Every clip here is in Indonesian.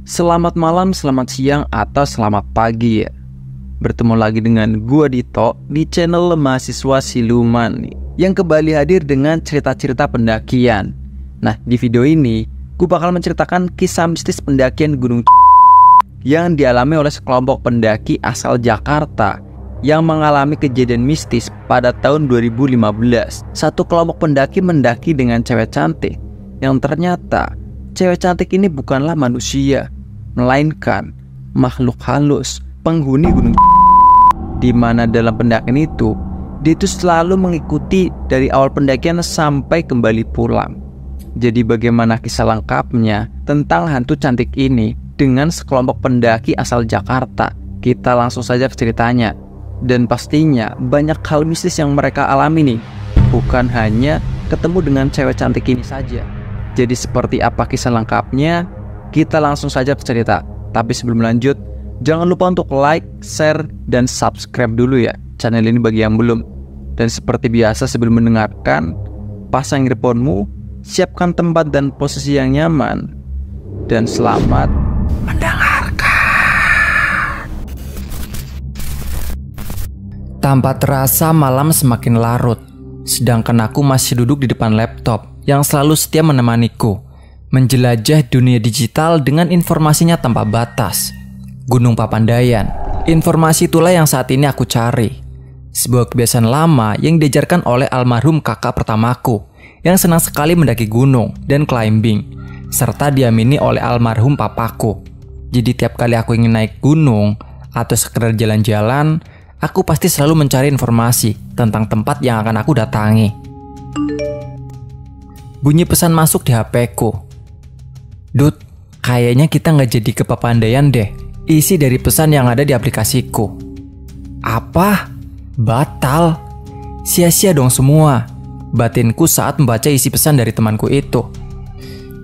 Selamat malam, selamat siang, atau selamat pagi ya. Bertemu lagi dengan gua Dito di channel Mahasiswa Siluman nih, yang kembali hadir dengan cerita-cerita pendakian. Nah, di video ini gua bakal menceritakan kisah mistis pendakian Gunung yang dialami oleh sekelompok pendaki asal Jakarta yang mengalami kejadian mistis pada tahun 2015. Satu kelompok pendaki mendaki dengan cewek cantik yang ternyata cewek cantik ini bukanlah manusia, melainkan makhluk halus penghuni gunung, di mana dalam pendakian itu dia itu selalu mengikuti dari awal pendakian sampai kembali pulang. Jadi bagaimana kisah lengkapnya tentang hantu cantik ini dengan sekelompok pendaki asal Jakarta? Kita langsung saja ke ceritanya. Dan pastinya banyak hal mistis yang mereka alami nih, bukan hanya ketemu dengan cewek cantik ini saja. Jadi seperti apa kisah lengkapnya? Kita langsung saja ke cerita. Tapi sebelum lanjut, jangan lupa untuk like, share, dan subscribe dulu ya channel ini bagi yang belum. Dan seperti biasa sebelum mendengarkan, pasang earphone-mu, siapkan tempat dan posisi yang nyaman, dan selamat mendengarkan. Tanpa terasa malam semakin larut, sedangkan aku masih duduk di depan laptop yang selalu setia menemaniku, menjelajah dunia digital dengan informasinya tanpa batas. Gunung Papandayan, informasi itulah yang saat ini aku cari. Sebuah kebiasaan lama yang diajarkan oleh almarhum kakak pertamaku, yang senang sekali mendaki gunung dan climbing, serta diamini oleh almarhum papaku. Jadi tiap kali aku ingin naik gunung atau sekedar jalan-jalan, aku pasti selalu mencari informasi tentang tempat yang akan aku datangi. Bunyi pesan masuk di HP-ku. Dut, kayaknya kita nggak jadi ke Papandayan deh. Isi dari pesan yang ada di aplikasiku. Apa? Batal? Sia-sia dong semua, batinku saat membaca isi pesan dari temanku itu.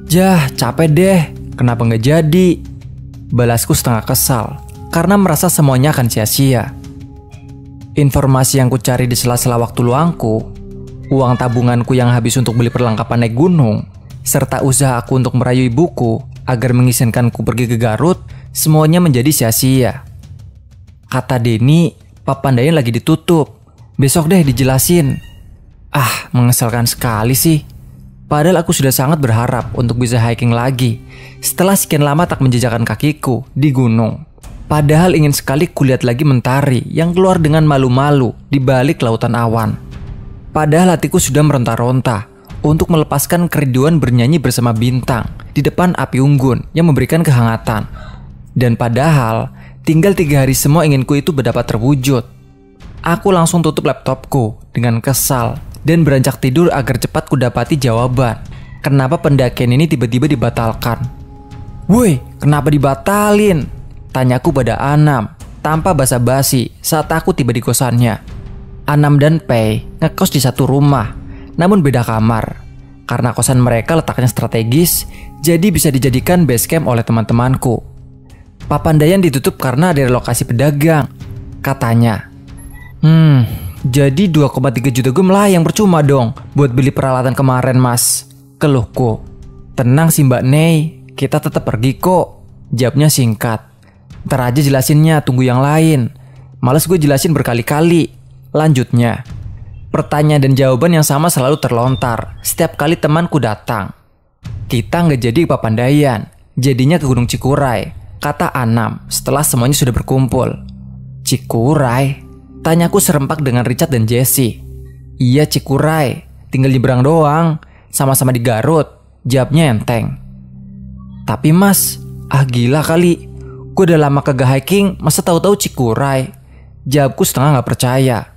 Jah, capek deh. Kenapa nggak jadi? Balasku setengah kesal, karena merasa semuanya akan sia-sia. Informasi yang ku cari di sela-sela waktu luangku, uang tabunganku yang habis untuk beli perlengkapan naik gunung, serta usaha aku untuk merayu ibuku agar mengizinkanku pergi ke Garut, semuanya menjadi sia-sia. Kata Denny, Papandayan lagi ditutup. Besok deh dijelasin. Ah, mengesalkan sekali sih. Padahal aku sudah sangat berharap untuk bisa hiking lagi setelah sekian lama tak menjejakkan kakiku di gunung. Padahal ingin sekali kulihat lagi mentari yang keluar dengan malu-malu di balik lautan awan. Padahal hatiku sudah meronta-ronta untuk melepaskan kerinduan bernyanyi bersama bintang di depan api unggun yang memberikan kehangatan. Dan padahal tinggal 3 hari semua inginku itu dapat terwujud. Aku langsung tutup laptopku dengan kesal dan beranjak tidur agar cepat kudapati jawaban kenapa pendakian ini tiba-tiba dibatalkan. Woi, kenapa dibatalin? Tanyaku pada Anam tanpa basa-basi saat aku tiba di kosannya. Anam dan Pei ngekos di satu rumah, namun beda kamar. Karena kosan mereka letaknya strategis, jadi bisa dijadikan base camp oleh teman-temanku. Papandayan ditutup karena ada relokasi pedagang, katanya. Jadi 2,3 juta gem lah yang percuma dong buat beli peralatan kemarin, Mas. Keluhku. Tenang sih Mbak Nei, kita tetap pergi kok. Jawabnya singkat. Ntar aja jelasinnya, tunggu yang lain. Males gue jelasin berkali-kali. Lanjutnya, pertanyaan dan jawaban yang sama selalu terlontar setiap kali temanku datang. Kita nggak jadi ke Papandayan, jadinya ke Gunung Cikuray, kata Anam setelah semuanya sudah berkumpul. Cikuray? Tanyaku serempak dengan Richard dan Jesse. Iya Cikuray, tinggal nyebrang doang, sama-sama di Garut, jawabnya enteng. Tapi Mas, gila kali. Gue udah lama kagak hiking, masa tahu-tahu Cikuray? Jawabku setengah gak percaya.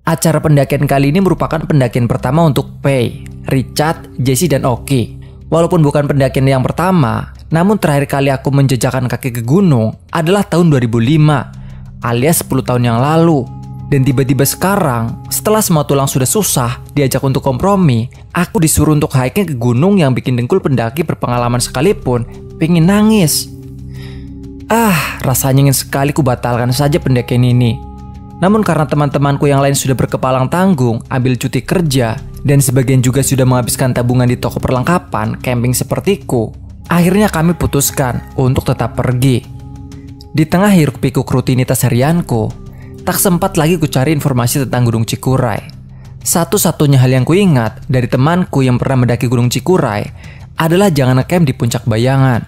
Acara pendakian kali ini merupakan pendakian pertama untuk Pei, Richard, Jesse, dan Oki. Walaupun bukan pendakian yang pertama, namun terakhir kali aku menjejakkan kaki ke gunung adalah tahun 2005, alias 10 tahun yang lalu. Dan tiba-tiba sekarang, setelah semua tulang sudah susah, diajak untuk kompromi, aku disuruh untuk hiking ke gunung yang bikin dengkul pendaki berpengalaman sekalipun pengen nangis. Rasanya ingin sekali ku batalkan saja pendakian ini. Namun karena teman-temanku yang lain sudah berkepalang tanggung ambil cuti kerja, dan sebagian juga sudah menghabiskan tabungan di toko perlengkapan camping sepertiku, Akhirnya kami putuskan untuk tetap pergi. Di tengah hiruk-pikuk rutinitas harianku, tak sempat lagi ku cari informasi tentang Gunung Cikuray. Satu-satunya hal yang kuingat dari temanku yang pernah mendaki Gunung Cikuray adalah jangan ngecamp di puncak bayangan.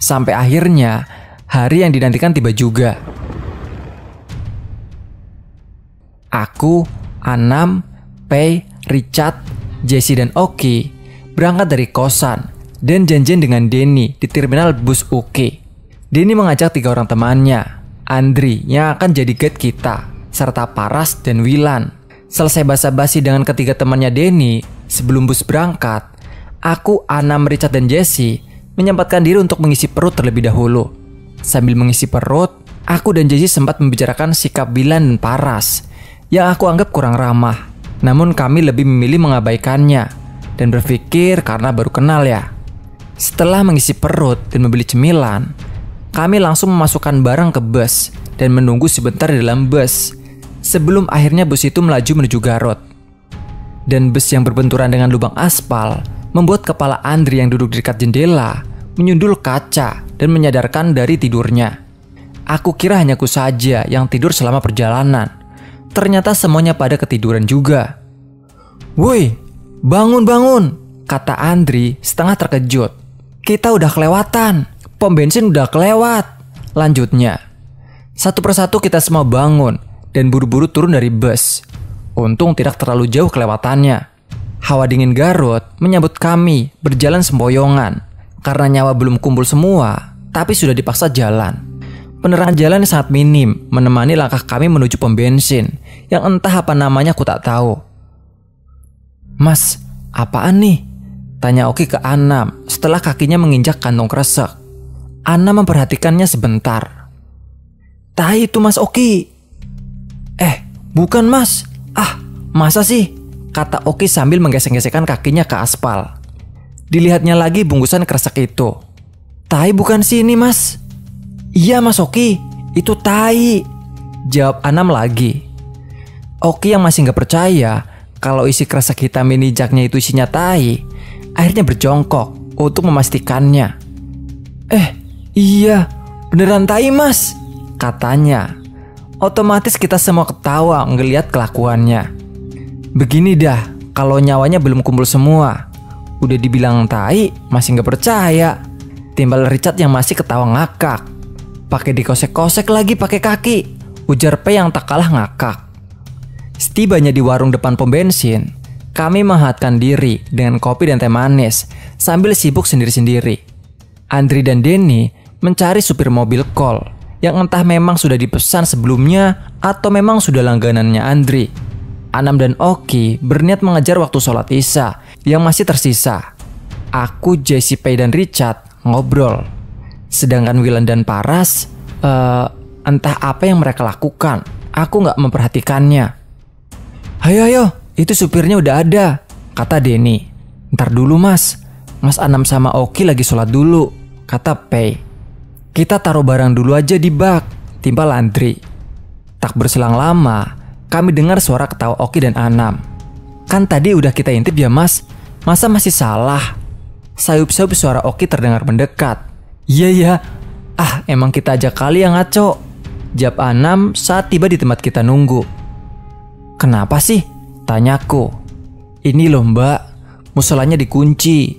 Sampai akhirnya hari yang dinantikan tiba juga. Aku, Anam, Pei, Richard, Jesse dan Oki berangkat dari kosan dan janjian dengan Denny di terminal bus Uki. Denny mengajak 3 orang temannya, Andri yang akan jadi guide kita, serta Paras dan Wilan. Selesai basa-basi dengan ketiga temannya Denny, sebelum bus berangkat, aku, Anam, Richard dan Jesse menyempatkan diri untuk mengisi perut terlebih dahulu. Sambil mengisi perut, aku dan Jesse sempat membicarakan sikap Wilan dan Paras yang aku anggap kurang ramah. Namun kami lebih memilih mengabaikannya dan berpikir karena baru kenal ya. Setelah mengisi perut dan membeli cemilan, kami langsung memasukkan barang ke bus dan menunggu sebentar di dalam bus sebelum akhirnya bus itu melaju menuju Garut. Dan bus yang berbenturan dengan lubang aspal membuat kepala Andri yang duduk di dekat jendela menyundul kaca dan menyadarkan dari tidurnya. Aku kira hanya ku saja yang tidur selama perjalanan. Ternyata semuanya pada ketiduran juga. "Woi, bangun-bangun," kata Andri setengah terkejut. "Kita udah kelewatan, pom bensin udah kelewat," lanjutnya. Satu persatu kita semua bangun dan buru-buru turun dari bus. Untung tidak terlalu jauh kelewatannya. Hawa dingin Garut menyambut kami berjalan sempoyongan. Karena nyawa belum kumpul semua, tapi sudah dipaksa jalan. Penerangan jalan sangat minim menemani langkah kami menuju pom bensin yang entah apa namanya aku tak tahu. "Mas, apaan nih?" tanya Oki ke Anam setelah kakinya menginjak kantong kresek. Anam memperhatikannya sebentar. "Tai itu Mas Oki." Bukan Mas." Masa sih?" kata Oki sambil menggesek-gesekkan kakinya ke aspal. Dilihatnya lagi bungkusan kresek itu. "Tai bukan sini Mas." "Iya Mas Oki, itu tai," jawab Anam lagi. Oki yang masih gak percaya kalau isi kresek hitam mini jaknya itu isinya tai, akhirnya berjongkok untuk memastikannya. Iya, beneran tai Mas," katanya. Otomatis kita semua ketawa ngelihat kelakuannya. Begini dah, kalau nyawanya belum kumpul semua. Udah dibilang tai, masih gak percaya. Timbal Richard yang masih ketawa ngakak. Pakai dikosek-kosek lagi pakai kaki, ujar P yang tak kalah ngakak. Setibanya di warung depan pom bensin, kami menghangatkan diri dengan kopi dan teh manis sambil sibuk sendiri-sendiri. Andri dan Denny mencari supir mobil Col yang entah memang sudah dipesan sebelumnya atau memang sudah langganannya Andri. Anam dan Oki berniat mengejar waktu sholat Isya yang masih tersisa. Aku, Jesse, Pei, dan Richard ngobrol. Sedangkan Wilan dan Paras, entah apa yang mereka lakukan. Aku gak memperhatikannya. Ayo, itu supirnya udah ada," kata Denny. "Ntar dulu Mas Anam sama Oki lagi sholat dulu," kata Pei. "Kita taruh barang dulu aja di bak," timpal Andri. Tak berselang lama, kami dengar suara ketawa Oki dan Anam. "Kan tadi udah kita intip ya Mas, masa masih salah?" Sayup-sayup suara Oki terdengar mendekat. Iya, emang kita aja kali yang ngaco," jawab Anam saat tiba di tempat kita nunggu. "Kenapa sih?" tanyaku. "Ini loh Mbak, musolanya dikunci.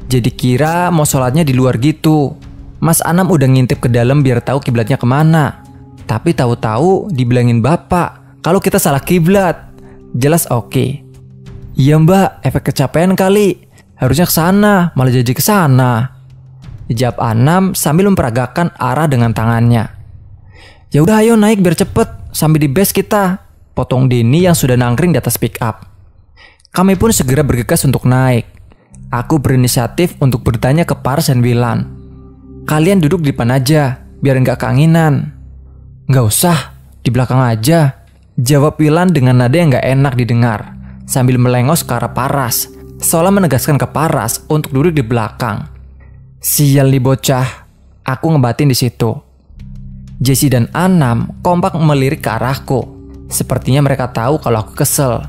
Jadi kira mau sholatnya di luar gitu. Mas Anam udah ngintip ke dalam biar tahu kiblatnya kemana. Tapi tahu-tahu dibilangin bapak kalau kita salah kiblat," jelas Oki. "Iya Mbak, efek kecapean kali. Harusnya ke sana, malah jadi ke sana," jawab Anam sambil memperagakan arah dengan tangannya. "Ya udah ayo naik biar cepet sampai di base kita," potong Denny yang sudah nangkring di atas pick up. Kami pun segera bergegas untuk naik. Aku berinisiatif untuk bertanya ke Paras dan Wilan. "Kalian duduk di depan aja biar nggak keanginan." "Nggak usah, di belakang aja," jawab Wilan dengan nada yang nggak enak didengar sambil melengos ke arah Paras, seolah menegaskan ke Paras untuk duduk di belakang. Sial nih bocah, aku ngebatin di situ. Jesse dan Anam kompak melirik ke arahku. Sepertinya mereka tahu kalau aku kesel.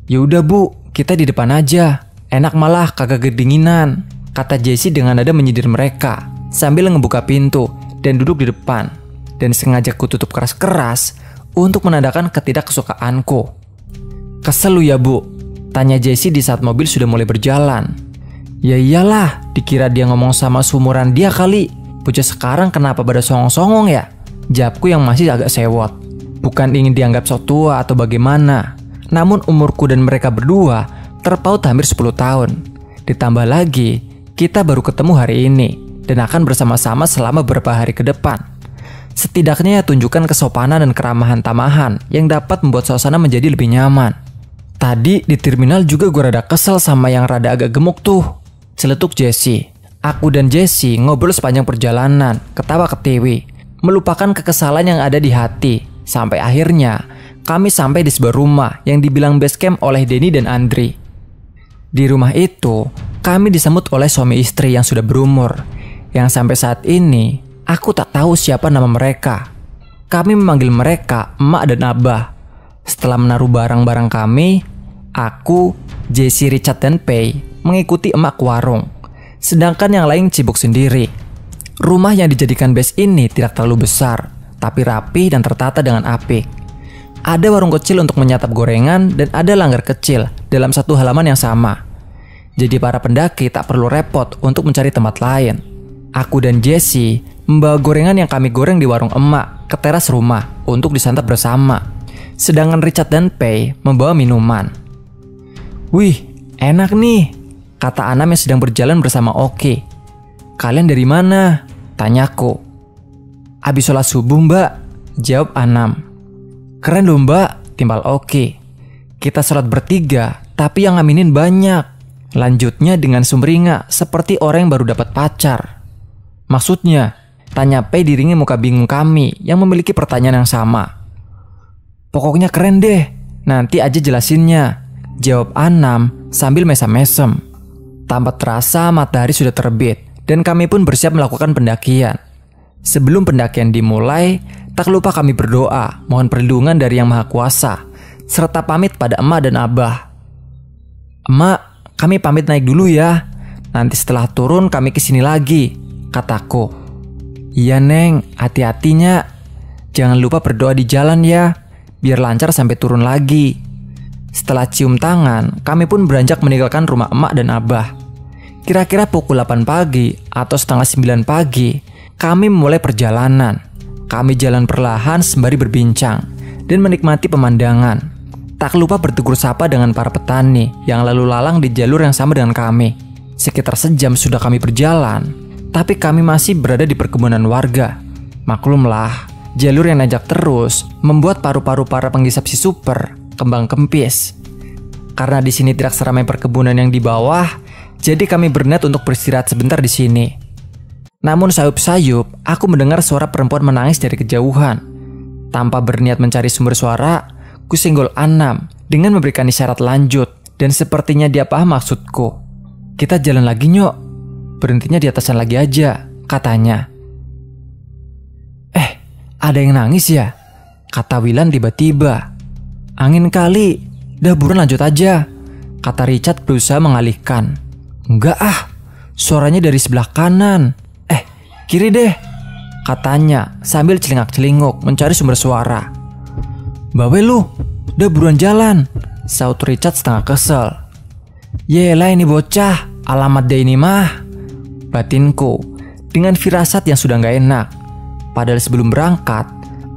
"Ya udah Bu, kita di depan aja. Enak malah kagak kedinginan," kata Jessie dengan nada menyindir mereka sambil ngebuka pintu dan duduk di depan. Dan sengaja kututup keras-keras untuk menandakan ketidaksukaanku. Kesel lu ya bu? Tanya Jessie di saat mobil sudah mulai berjalan. Ya iyalah, dikira dia ngomong sama seumuran dia kali. Bocah sekarang kenapa pada songong-songong ya? Jawabku yang masih agak sewot. Bukan ingin dianggap sok tua atau bagaimana. Namun umurku dan mereka berdua terpaut hampir 10 tahun. Ditambah lagi, kita baru ketemu hari ini dan akan bersama-sama selama beberapa hari ke depan. Setidaknya tunjukkan kesopanan dan keramahan tamahan yang dapat membuat suasana menjadi lebih nyaman. Tadi di terminal juga gue rada kesel sama yang rada agak gemuk tuh. Celetuk Jessie. Aku dan Jessie ngobrol sepanjang perjalanan, ketawa-ketiwi, melupakan kekesalan yang ada di hati. Sampai akhirnya kami sampai di sebuah rumah yang dibilang base camp oleh Denny dan Andri. Di rumah itu, kami disambut oleh suami istri yang sudah berumur, yang sampai saat ini aku tak tahu siapa nama mereka. Kami memanggil mereka Emak dan Abah. Setelah menaruh barang-barang kami, aku, Jessie, Richard, dan Pei mengikuti Emak ke warung. Sedangkan yang lain sibuk sendiri. Rumah yang dijadikan base ini tidak terlalu besar, tapi rapi dan tertata dengan apik. Ada warung kecil untuk menyantap gorengan dan ada langgar kecil dalam satu halaman yang sama. Jadi para pendaki tak perlu repot untuk mencari tempat lain. Aku dan Jessie membawa gorengan yang kami goreng di warung Emak ke teras rumah untuk disantap bersama. Sedangkan Richard dan Pei membawa minuman. Wih, enak nih, kata Anam yang sedang berjalan bersama Oki. Kalian dari mana? Tanyaku. Abis sholat subuh mbak, jawab Anam. Keren loh mbak, timbal Oki. Kita sholat bertiga, tapi yang ngaminin banyak. Lanjutnya dengan sumringah seperti orang yang baru dapat pacar. Maksudnya? Tanya Pei diringi muka bingung kami yang memiliki pertanyaan yang sama. Pokoknya keren deh, nanti aja jelasinnya, jawab Anam sambil mesem-mesem. Tanpa terasa matahari sudah terbit dan kami pun bersiap melakukan pendakian. Sebelum pendakian dimulai, tak lupa kami berdoa mohon perlindungan dari Yang Maha Kuasa serta pamit pada Emak dan Abah. Emak, kami pamit naik dulu ya. Nanti setelah turun kami kesini lagi, kataku. Iya Neng, hati-hatinya. Jangan lupa berdoa di jalan ya, biar lancar sampai turun lagi. Setelah cium tangan, kami pun beranjak meninggalkan rumah Emak dan Abah. Kira-kira pukul 8 pagi atau setengah 9 pagi, kami memulai perjalanan. Kami jalan perlahan sembari berbincang dan menikmati pemandangan. Tak lupa bertegur sapa dengan para petani yang lalu lalang di jalur yang sama dengan kami. Sekitar sejam sudah kami berjalan, tapi kami masih berada di perkebunan warga. Maklumlah, jalur yang nanjak terus membuat paru-paru para penghisap si super kembang kempis. Karena di sini tidak seramai perkebunan yang di bawah, jadi kami berniat untuk beristirahat sebentar di sini. Namun sayup-sayup, aku mendengar suara perempuan menangis dari kejauhan. Tanpa berniat mencari sumber suara, ku senggol Anam dengan memberikan isyarat lanjut, dan sepertinya dia paham maksudku. Kita jalan lagi nyok, berhentinya di atasan lagi aja, katanya. Ada yang nangis ya? Kata Wilan tiba-tiba. Angin kali, dah buruan lanjut aja, kata Richard berusaha mengalihkan. Enggak ah, suaranya dari sebelah kanan. Kiri deh, katanya sambil celingak-celinguk mencari sumber suara. Bawe lu, udah buruan jalan, saut Richard setengah kesel. Yelah ini bocah, alamat deh ini mah, batinku dengan firasat yang sudah gak enak. Padahal sebelum berangkat,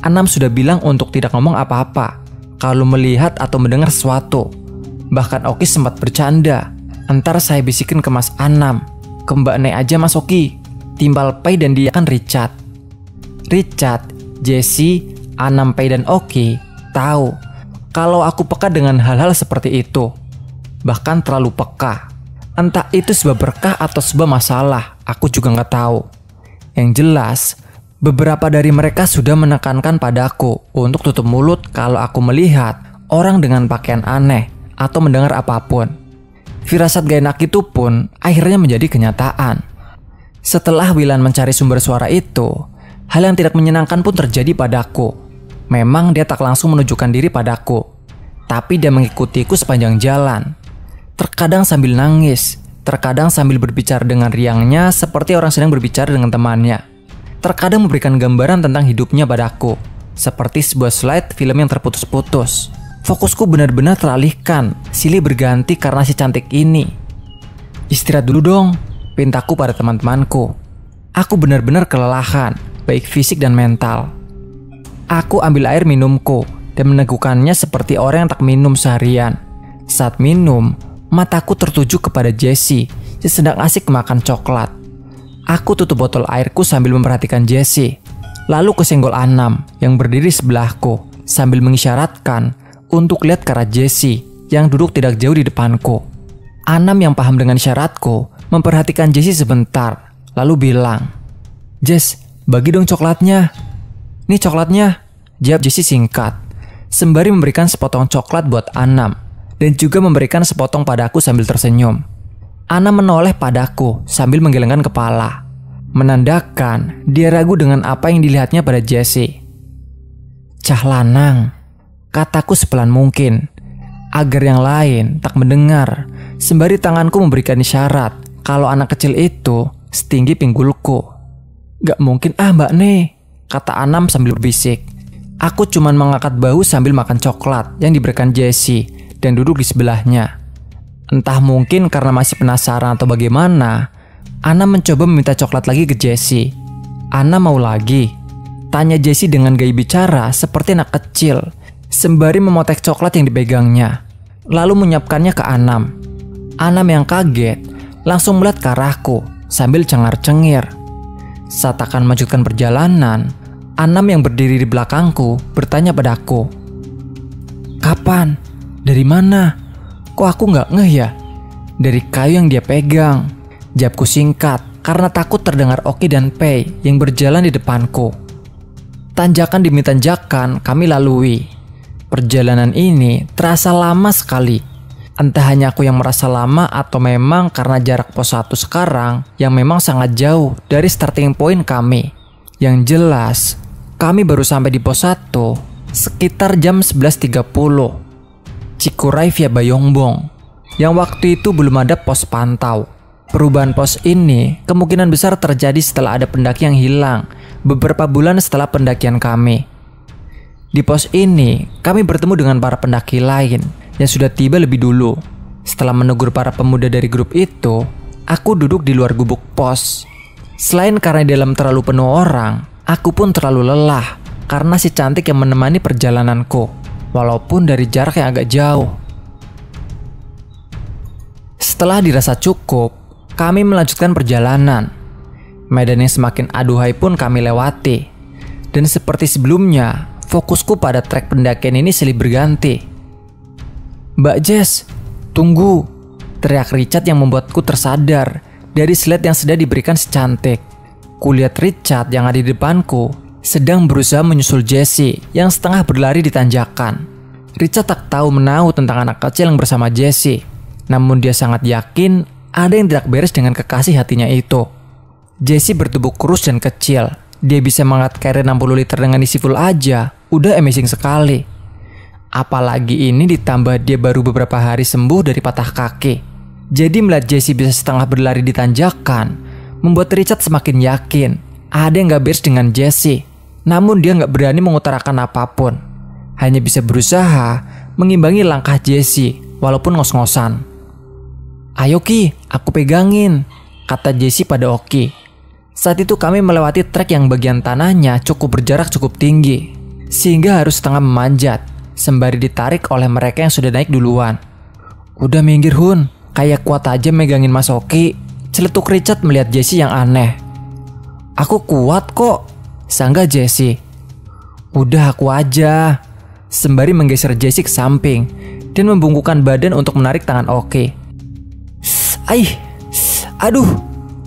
Anam sudah bilang untuk tidak ngomong apa-apa kalau melihat atau mendengar sesuatu. Bahkan Oki sempat bercanda, entar saya bisikin ke Mas Anam, ke Mbak Nek aja Mas Oki, timbal Pei dan dia kan Richard. Richard, Jessie, Anam, Pei dan Oki tahu kalau aku peka dengan hal-hal seperti itu. Bahkan terlalu peka. Entah itu sebuah berkah atau sebuah masalah, aku juga nggak tahu. Yang jelas, beberapa dari mereka sudah menekankan padaku untuk tutup mulut kalau aku melihat orang dengan pakaian aneh atau mendengar apapun. Firasat gak enak itu pun akhirnya menjadi kenyataan. Setelah Wilan mencari sumber suara itu, hal yang tidak menyenangkan pun terjadi padaku. Memang dia tak langsung menunjukkan diri padaku, tapi dia mengikutiku sepanjang jalan. Terkadang sambil nangis Terkadang sambil berbicara dengan riangnya seperti orang sedang berbicara dengan temannya. Terkadang memberikan gambaran tentang hidupnya padaku, seperti sebuah slide film yang terputus-putus. Fokusku benar-benar teralihkan, silih berganti karena si cantik ini. Istirahat dulu dong, pintaku pada teman-temanku. Aku benar-benar kelelahan, baik fisik dan mental. Aku ambil air minumku dan meneguhkannya seperti orang yang tak minum seharian. Saat minum, mataku tertuju kepada Jessie yang sedang asik makan coklat. Aku tutup botol airku sambil memperhatikan Jessie. Lalu kesenggol Anam yang berdiri sebelahku sambil mengisyaratkan untuk lihat ke arah Jessie yang duduk tidak jauh di depanku. Anam yang paham dengan syaratku memperhatikan Jessie sebentar, lalu bilang, "Jess, bagi dong coklatnya." "Nih coklatnya," jawab Jessie singkat, sembari memberikan sepotong coklat buat Anam dan juga memberikan sepotong padaku sambil tersenyum. Anam menoleh padaku sambil menggelengkan kepala, menandakan dia ragu dengan apa yang dilihatnya pada Jessie. "Cah lanang," kataku sepelan mungkin, agar yang lain tak mendengar, sembari tanganku memberikan isyarat kalau anak kecil itu setinggi pinggulku. "Gak mungkin Mbak Ne," kata Anam sambil berbisik. Aku cuman mengangkat bahu sambil makan coklat yang diberikan Jessie dan duduk di sebelahnya. Entah mungkin karena masih penasaran atau bagaimana, Anam mencoba meminta coklat lagi ke Jessie. "Anam mau lagi?" tanya Jessie dengan gaya bicara seperti anak kecil, sembari memotek coklat yang dipegangnya, lalu menyiapkannya ke Anam. Anam yang kaget langsung melihat ke arahku sambil cengar-cengir. Saat akan melanjutkan perjalanan, Anam yang berdiri di belakangku bertanya padaku, "Kapan? Dari mana? Kok aku nggak ngeh ya?" "Dari kayu yang dia pegang," jawabku singkat karena takut terdengar Oki dan Pei yang berjalan di depanku. Tanjakan demi tanjakan kami lalui. Perjalanan ini terasa lama sekali. Entah hanya aku yang merasa lama atau memang karena jarak pos 1 sekarang yang memang sangat jauh dari starting point kami. Yang jelas, kami baru sampai di pos 1 sekitar jam 11.30. Cikuray via Bayongbong, yang waktu itu belum ada pos pantau. Perubahan pos ini kemungkinan besar terjadi setelah ada pendaki yang hilang beberapa bulan setelah pendakian kami. Di pos ini, kami bertemu dengan para pendaki lain yang sudah tiba lebih dulu. Setelah menegur para pemuda dari grup itu, aku duduk di luar gubuk pos. Selain karena di dalam terlalu penuh orang, aku pun terlalu lelah karena si cantik yang menemani perjalananku, walaupun dari jarak yang agak jauh. Setelah dirasa cukup, kami melanjutkan perjalanan. Medan yang semakin aduhai pun kami lewati. Dan seperti sebelumnya, fokusku pada trek pendakian ini silih berganti. "Mbak Jess, tunggu!" teriak Richard yang membuatku tersadar dari slide yang sedang diberikan si cantik. Kulihat Richard yang ada di depanku sedang berusaha menyusul Jessie yang setengah berlari di tanjakan. Richard tak tahu menahu tentang anak kecil yang bersama Jessie, namun dia sangat yakin ada yang tidak beres dengan kekasih hatinya itu. Jessie bertubuh kurus dan kecil. Dia bisa mengangkat carrier 60 liter dengan isi full aja, udah amazing sekali. Apalagi ini ditambah dia baru beberapa hari sembuh dari patah kaki. Jadi melihat Jessie bisa setengah berlari di tanjakan, membuat Richard semakin yakin ada yang gak beres dengan Jessie. Namun dia gak berani mengutarakan apapun. Hanya bisa berusaha mengimbangi langkah Jessie walaupun ngos-ngosan. "Ayo Ki, aku pegangin," kata Jessie pada Oki. Saat itu kami melewati trek yang bagian tanahnya cukup berjarak cukup tinggi, sehingga harus setengah memanjat, sembari ditarik oleh mereka yang sudah naik duluan. "Udah minggir Hun, kayak kuat aja megangin Mas Oki," celetuk Richard melihat Jessie yang aneh. "Aku kuat kok," sanggah Jessie. "Udah aku aja," sembari menggeser Jessie ke samping dan membungkukkan badan untuk menarik tangan Oki. Aduh,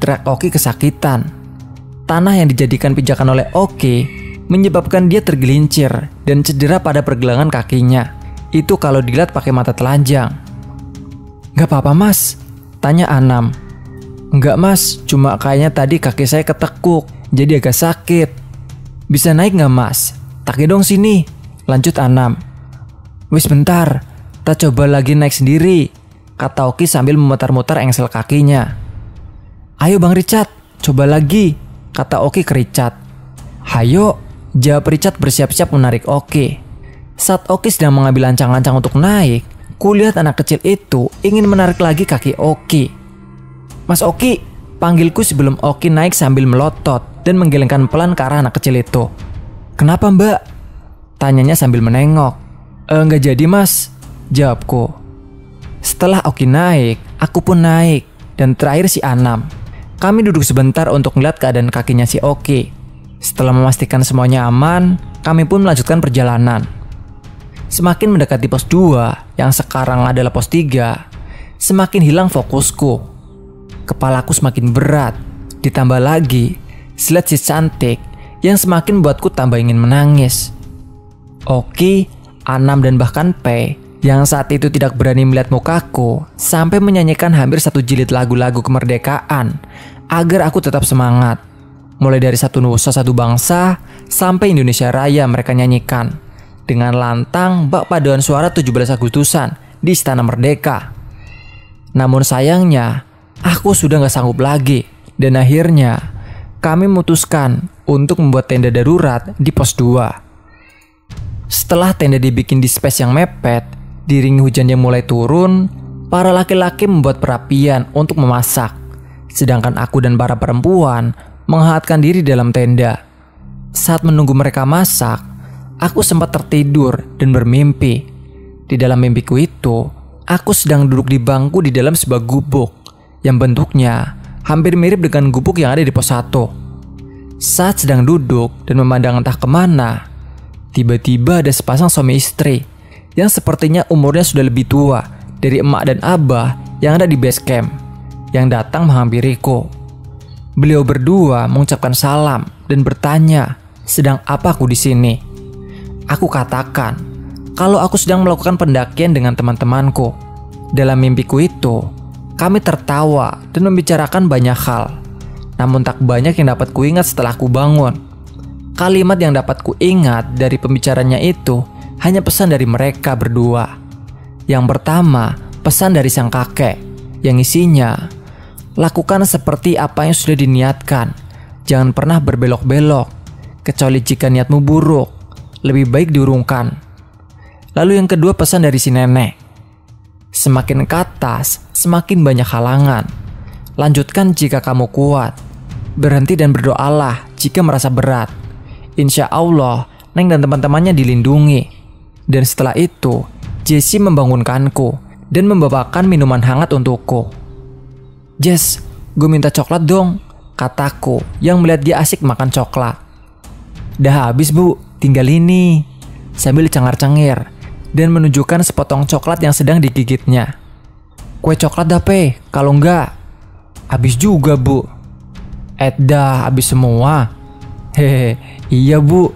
teriak Oki kesakitan. Tanah yang dijadikan pijakan oleh Oki menyebabkan dia tergelincir dan cedera pada pergelangan kakinya. Itu kalau dilihat pakai mata telanjang. "Gak apa-apa mas?" tanya Anam. "Enggak mas, cuma kayaknya tadi kaki saya ketekuk, jadi agak sakit." "Bisa naik gak mas? Taki dong sini," lanjut Anam. "Wis bentar, kita coba lagi naik sendiri," kata Oki sambil memutar-mutar engsel kakinya. Ayo Bang Richard, coba lagi, kata Oki ke Richard. Hayo, jawab Richard bersiap-siap menarik Oki. Saat Oki sedang mengambil ancang-ancang untuk naik, kulihat anak kecil itu ingin menarik lagi kaki Oki. Mas Oki, panggilku sebelum Oki naik sambil melotot dan menggelengkan pelan ke arah anak kecil itu. Kenapa Mbak? Tanyanya sambil menengok. Nggak jadi Mas, jawabku. Setelah Oki naik, aku pun naik, dan terakhir si Anam. Kami duduk sebentar untuk melihat keadaan kakinya si Oki. Setelah memastikan semuanya aman, kami pun melanjutkan perjalanan. Semakin mendekati pos 2, yang sekarang adalah pos 3, semakin hilang fokusku. Kepalaku semakin berat, ditambah lagi silat si cantik yang semakin membuatku tambah ingin menangis. Oki, Anam dan bahkan P yang saat itu tidak berani melihat mukaku sampai menyanyikan hampir 1 jilid lagu-lagu kemerdekaan agar aku tetap semangat. Mulai dari Satu Nusa Satu Bangsa sampai Indonesia Raya mereka nyanyikan dengan lantang bak paduan suara 17 Agustusan di Istana Merdeka. Namun sayangnya aku sudah gak sanggup lagi, dan akhirnya kami memutuskan untuk membuat tenda darurat di pos 2. Setelah tenda dibikin di space yang mepet, diiringi hujan yang mulai turun, para laki-laki membuat perapian untuk memasak. Sedangkan aku dan para perempuan menghangatkan diri dalam tenda. Saat menunggu mereka masak, aku sempat tertidur dan bermimpi. Di dalam mimpiku itu, aku sedang duduk di bangku di dalam sebuah gubuk yang bentuknya hampir mirip dengan gubuk yang ada di pos 1. Saat sedang duduk dan memandang entah kemana, tiba-tiba ada sepasang suami istri yang sepertinya umurnya sudah lebih tua dari emak dan abah yang ada di base camp yang datang menghampiriku. Beliau berdua mengucapkan salam dan bertanya, sedang apa aku di sini? Aku katakan kalau aku sedang melakukan pendakian dengan teman-temanku. Dalam mimpiku itu, kami tertawa dan membicarakan banyak hal. Namun tak banyak yang dapat kuingat setelah aku bangun. Kalimat yang dapat kuingat dari pembicaranya itu hanya pesan dari mereka berdua. Yang pertama, pesan dari sang kakek yang isinya, lakukan seperti apa yang sudah diniatkan. Jangan pernah berbelok-belok, kecuali jika niatmu buruk. Lebih baik diurungkan. Lalu yang kedua, pesan dari si nenek. Semakin ke atas, semakin banyak halangan. Lanjutkan jika kamu kuat. Berhenti dan berdoalah jika merasa berat. Insya Allah, Neng dan teman-temannya dilindungi. Dan setelah itu, Jessie membangunkanku dan membawakan minuman hangat untukku. Jess, gue minta coklat dong, kataku yang melihat dia asik makan coklat. Dah habis bu, tinggal ini, sambil cengar-cengir dan menunjukkan sepotong coklat yang sedang digigitnya. Kue coklat dah pe, kalau enggak, habis juga bu. Dah habis semua. Hehe, iya bu,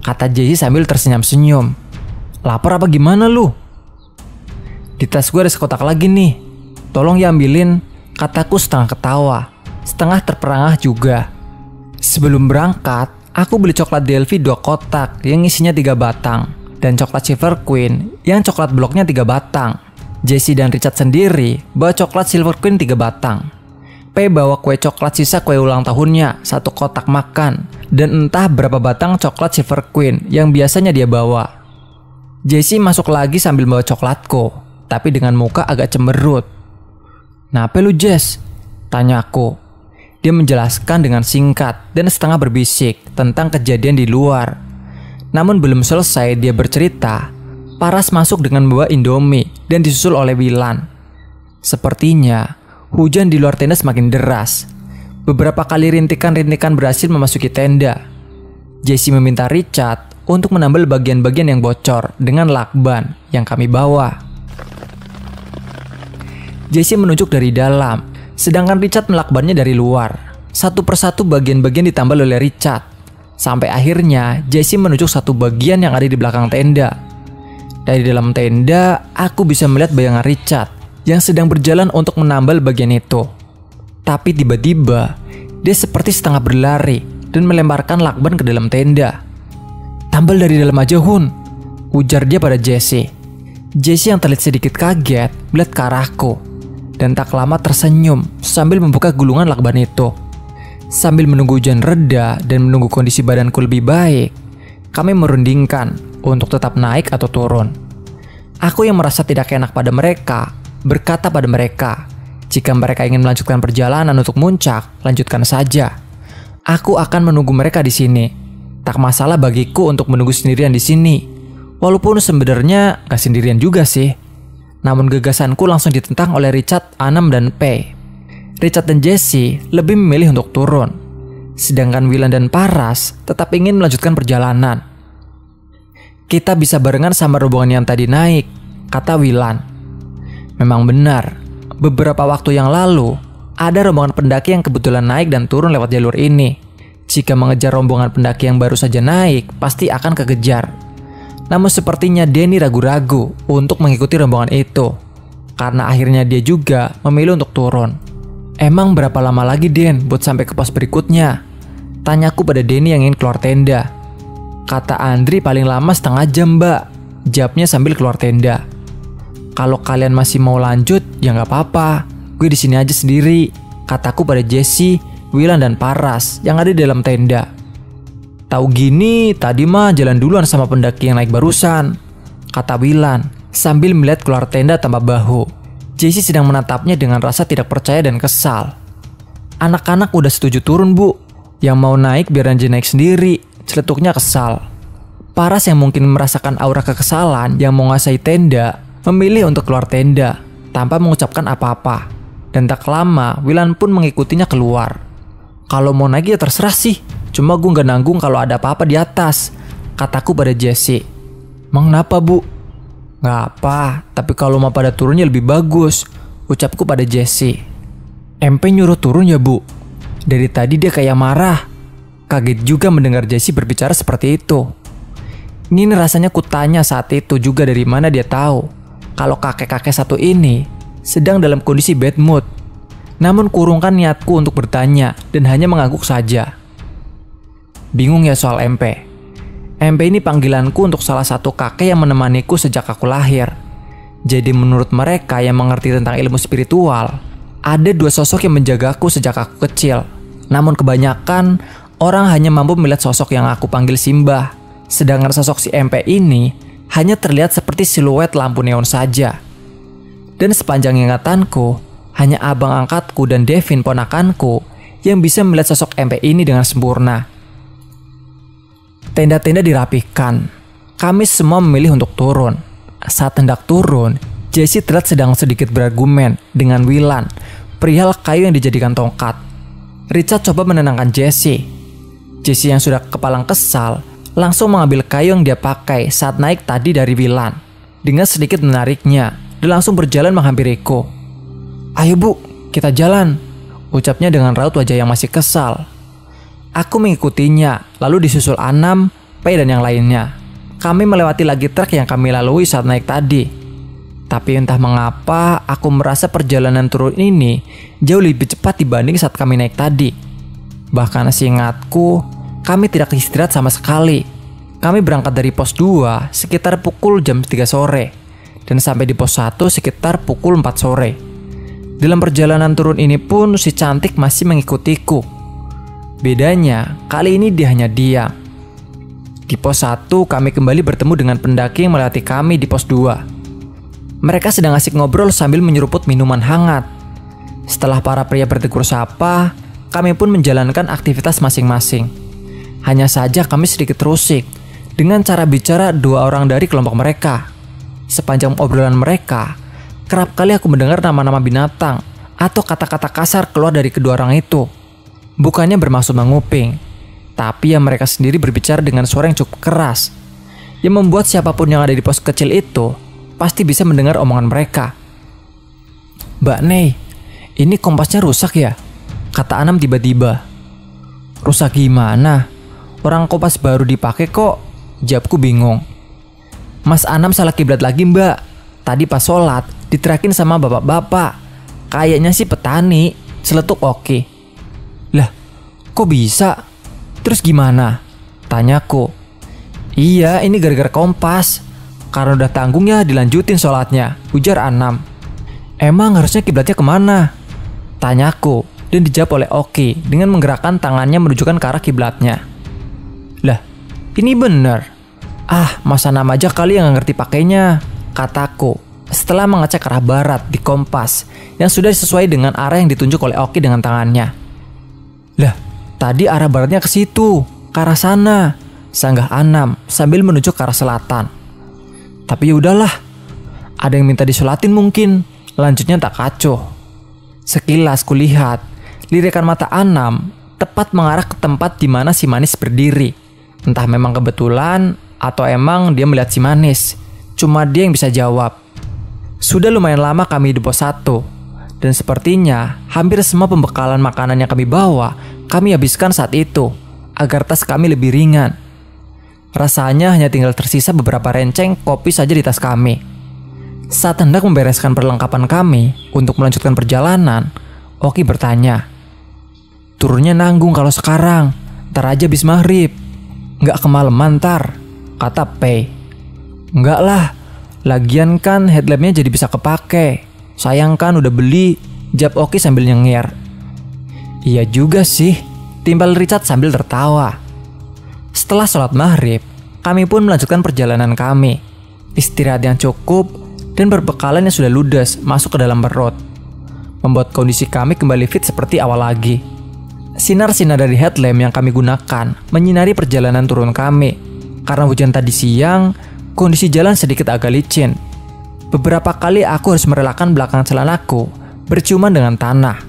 kata Jessie sambil tersenyum-senyum. Lapar apa gimana lu? Di tas gue ada sekotak lagi nih, tolong ya ambilin, kataku setengah ketawa, setengah terperangah juga. Sebelum berangkat, aku beli coklat Delphi 2 kotak yang isinya 3 batang, dan coklat Silver Queen yang coklat bloknya 3 batang. Jessie dan Richard sendiri bawa coklat Silver Queen 3 batang. P bawa kue coklat sisa kue ulang tahunnya 1 kotak makan, dan entah berapa batang coklat Silver Queen yang biasanya dia bawa. Jessie masuk lagi sambil bawa coklatku, tapi dengan muka agak cemberut. Napa lu Jess? Tanyaku. Dia menjelaskan dengan singkat dan setengah berbisik tentang kejadian di luar. Namun belum selesai dia bercerita, Paras masuk dengan membawa Indomie dan disusul oleh Wilan. Sepertinya hujan di luar tenda semakin deras. Beberapa kali rintikan-rintikan berhasil memasuki tenda. Jessie meminta Richard untuk menambal bagian-bagian yang bocor dengan lakban yang kami bawa. Jessie menunjuk dari dalam, sedangkan Richard melakbannya dari luar. Satu persatu bagian-bagian ditambal oleh Richard. Sampai akhirnya Jessie menunjuk satu bagian yang ada di belakang tenda. Dari dalam tenda, aku bisa melihat bayangan Richard yang sedang berjalan untuk menambal bagian itu. Tapi tiba-tiba, dia seperti setengah berlari dan melemparkan lakban ke dalam tenda. Tambal dari dalam aja Hun, ujar dia pada Jessie. Jessie yang terlihat sedikit kaget melihat ke arahku, dan tak lama tersenyum sambil membuka gulungan lakban itu. Sambil menunggu hujan reda dan menunggu kondisi badanku lebih baik, kami merundingkan untuk tetap naik atau turun. Aku yang merasa tidak enak pada mereka, berkata pada mereka, jika mereka ingin melanjutkan perjalanan untuk muncak, lanjutkan saja. Aku akan menunggu mereka di sini. Tak masalah bagiku untuk menunggu sendirian di sini. Walaupun sebenarnya gak sendirian juga sih. Namun gagasanku langsung ditentang oleh Richard, Anam, dan P. Richard dan Jessie lebih memilih untuk turun. Sedangkan Wilan dan Paras tetap ingin melanjutkan perjalanan. Kita bisa barengan sama rombongan yang tadi naik, kata Wilan. Memang benar, beberapa waktu yang lalu ada rombongan pendaki yang kebetulan naik dan turun lewat jalur ini. Jika mengejar rombongan pendaki yang baru saja naik, pasti akan kekejar. Namun sepertinya Denny ragu-ragu untuk mengikuti rombongan itu, karena akhirnya dia juga memilih untuk turun. Emang berapa lama lagi Den buat sampai ke pos berikutnya? Tanyaku pada Denny yang ingin keluar tenda. Kata Andri paling lama setengah jam mbak, jawabnya sambil keluar tenda. Kalau kalian masih mau lanjut ya nggak apa-apa, gue di sini aja sendiri, kataku pada Jessie, Wilan, dan Paras yang ada di dalam tenda. Tahu gini, tadi mah jalan duluan sama pendaki yang naik barusan, kata Wilan sambil melihat keluar tenda tanpa bahu. Jessie sedang menatapnya dengan rasa tidak percaya dan kesal. Anak-anak udah setuju turun bu, yang mau naik biar aja naik sendiri, celetuknya kesal. Paras yang mungkin merasakan aura kekesalan yang menguasai tenda, memilih untuk keluar tenda tanpa mengucapkan apa-apa. Dan tak lama, Wilan pun mengikutinya keluar. Kalau mau naik ya terserah sih, cuma gue gak nanggung kalau ada apa-apa di atas, kataku pada Jessie. Emang kenapa bu? Gak apa, tapi kalau mau pada turunnya lebih bagus, ucapku pada Jessie. MP nyuruh turun ya bu? Dari tadi dia kayak marah. Kaget juga mendengar Jessie berbicara seperti itu. Ini rasanya kutanya saat itu juga dari mana dia tahu kalau kakek-kakek satu ini sedang dalam kondisi bad mood. Namun kurungkan niatku untuk bertanya dan hanya mengangguk saja. Bingung ya soal MP. MP ini panggilanku untuk salah satu kakek yang menemaniku sejak aku lahir. Jadi menurut mereka yang mengerti tentang ilmu spiritual, ada dua sosok yang menjagaku sejak aku kecil. Namun kebanyakan orang hanya mampu melihat sosok yang aku panggil Simbah. Sedangkan sosok si MP ini hanya terlihat seperti siluet lampu neon saja. Dan sepanjang ingatanku, hanya abang angkatku dan Devin ponakanku yang bisa melihat sosok MP ini dengan sempurna. Tenda-tenda dirapihkan. Kami semua memilih untuk turun. Saat hendak turun, Jessie terlihat sedang sedikit berargumen dengan Wilan perihal kayu yang dijadikan tongkat. Richard coba menenangkan Jessie. Jessie yang sudah kepalang kesal langsung mengambil kayu yang dia pakai saat naik tadi dari Wilan. Dengan sedikit menariknya dan langsung berjalan menghampiriku. Ayo bu, kita jalan, ucapnya dengan raut wajah yang masih kesal. Aku mengikutinya, lalu disusul Anam, P, dan yang lainnya. Kami melewati lagi trek yang kami lalui saat naik tadi. Tapi entah mengapa, aku merasa perjalanan turun ini jauh lebih cepat dibanding saat kami naik tadi. Bahkan seingatku, kami tidak istirahat sama sekali. Kami berangkat dari pos 2 sekitar pukul jam 3 sore. Dan sampai di pos 1 sekitar pukul 4 sore. Dalam perjalanan turun ini pun si cantik masih mengikutiku. Bedanya, kali ini dia hanya diam. Di pos 1, kami kembali bertemu dengan pendaki yang melewati kami di pos 2. Mereka sedang asik ngobrol sambil menyeruput minuman hangat. Setelah para pria bertegur sapa, kami pun menjalankan aktivitas masing-masing. Hanya saja kami sedikit terusik dengan cara bicara dua orang dari kelompok mereka. Sepanjang obrolan mereka, kerap kali aku mendengar nama-nama binatang atau kata-kata kasar keluar dari kedua orang itu. Bukannya bermaksud menguping, tapi yang mereka sendiri berbicara dengan suara yang cukup keras, yang membuat siapapun yang ada di pos kecil itu pasti bisa mendengar omongan mereka. Mbak Nei, ini kompasnya rusak ya? Kata Anam tiba-tiba. Rusak gimana? Orang kompas baru dipakai kok, jawabku bingung. Mas Anam salah kiblat lagi mbak. Tadi pas sholat diterakin sama bapak-bapak. Kayaknya sih petani, seletuk oke. Lah, kok bisa? Terus gimana? Tanyaku. Iya, ini gara-gara kompas. Karena udah tanggung ya dilanjutin sholatnya, ujar Anam. Emang harusnya kiblatnya kemana? Tanyaku, dan dijawab oleh Oki dengan menggerakkan tangannya menunjukkan ke arah kiblatnya. Lah, ini bener. Ah, masa Anam aja kali yang gak ngerti pakainya, kataku setelah mengecek arah barat di kompas yang sudah sesuai dengan arah yang ditunjuk oleh Oki dengan tangannya. Lah, tadi arah baratnya ke situ, ke arah sana, sanggah Anam sambil menunjuk ke arah selatan. Tapi yaudahlah, ada yang minta disolatin mungkin, lanjutnya tak kacau. Sekilas kulihat, lirikan mata Anam tepat mengarah ke tempat di mana si Manis berdiri. Entah memang kebetulan atau emang dia melihat si Manis. Cuma dia yang bisa jawab. Sudah lumayan lama kami di pos 1, dan sepertinya hampir semua pembekalan makanan yang kami bawa kami habiskan saat itu agar tas kami lebih ringan. Rasanya hanya tinggal tersisa beberapa renceng kopi saja di tas kami. Saat hendak membereskan perlengkapan kami untuk melanjutkan perjalanan, Oki bertanya, "Turunnya nanggung kalau sekarang, ntar aja bis maghrib. Nggak kemalaman ntar," kata Pei. "Nggak lah, lagian kan headlampnya jadi bisa kepake. Sayang kan udah beli," jawab Oki sambil nyengir. "Iya juga sih," timpal Richard sambil tertawa. Setelah sholat maghrib, kami pun melanjutkan perjalanan kami. Istirahat yang cukup dan berbekalan yang sudah ludes masuk ke dalam perut, membuat kondisi kami kembali fit seperti awal lagi. Sinar-sinar dari headlamp yang kami gunakan menyinari perjalanan turun kami. Karena hujan tadi siang, kondisi jalan sedikit agak licin. Beberapa kali aku harus merelakan belakang celanaku berciuman dengan tanah.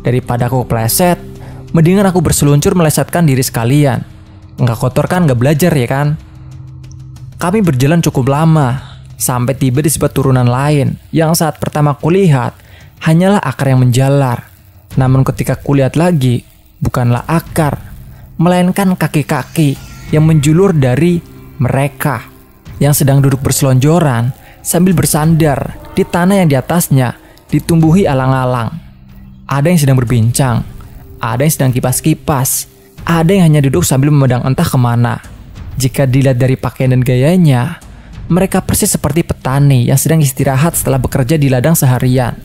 Daripada aku kepleset, mendingan aku berseluncur melesetkan diri sekalian. Nggak kotor kan, nggak belajar ya kan? Kami berjalan cukup lama, sampai tiba di sebuah turunan lain yang saat pertama kulihat hanyalah akar yang menjalar. Namun ketika kulihat lagi, bukanlah akar, melainkan kaki-kaki yang menjulur dari mereka yang sedang duduk berselonjoran sambil bersandar di tanah yang di atasnya ditumbuhi alang-alang. Ada yang sedang berbincang, ada yang sedang kipas-kipas, ada yang hanya duduk sambil memandang entah kemana. Jika dilihat dari pakaian dan gayanya, mereka persis seperti petani yang sedang istirahat setelah bekerja di ladang seharian.